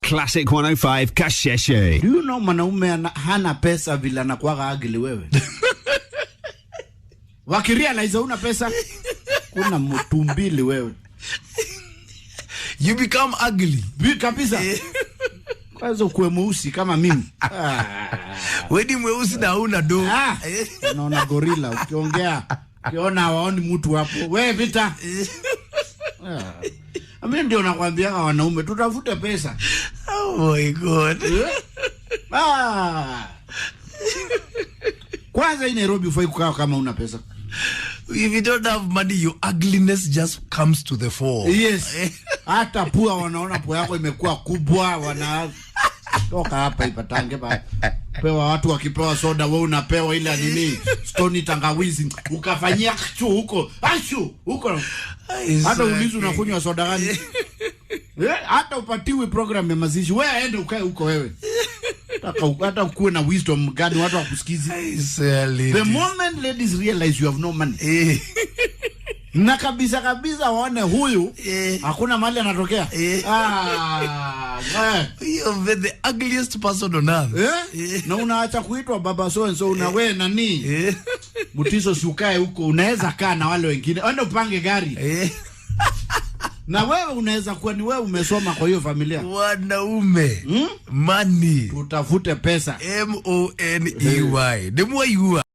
Classic 105 Kasheshe. Do you know mwanaume hana pesa vile anakuwa agili wewe? Wakirealize una pesa kuna mtumbili wewe. You become ugly. Kabisa. Kwanza kuwe mweusi kama mimi. Wewe mweusi na una do. Unaona gorilla ukiongea. Ukiona hawaoni mtu hapo. Wewe vita. Mimi ndio nakwambia wanaume tutafute pesa. Oh my God. Kwanza in Nairobi ufai kukaa kama una pesa. If you don't have money, your ugliness just comes to the fore. Yes. Hata pua wanaona pua yako imekuwa kubwa, wana toka hapa ipatange ba. Pewa watu wakipewa soda wewe unapewa ile nini? Stone tangawizi ukafanyia kitu huko. Ashu huko. Hata ulizo unakunywa soda gani? Hata upatiwe program ya mazishi. Wewe aende ukae huko wewe. Hata ukuwe na wisdom gani watu wakusikizi. The moment ladies realize you have no money. Na kabisa waone huyu hakuna mali anatokea. You're the ugliest person on earth. Na unaacha kuitwa baba so and so unawe nani? Mutiso sukae huko unaweza kaa na wale wengine. Enda upange gari. Na wewe unaweza kuwa ni wewe umesoma kwa hiyo familia. Wanaume. Money. Tutafute pesa. M-O-N-E-Y. The more you are.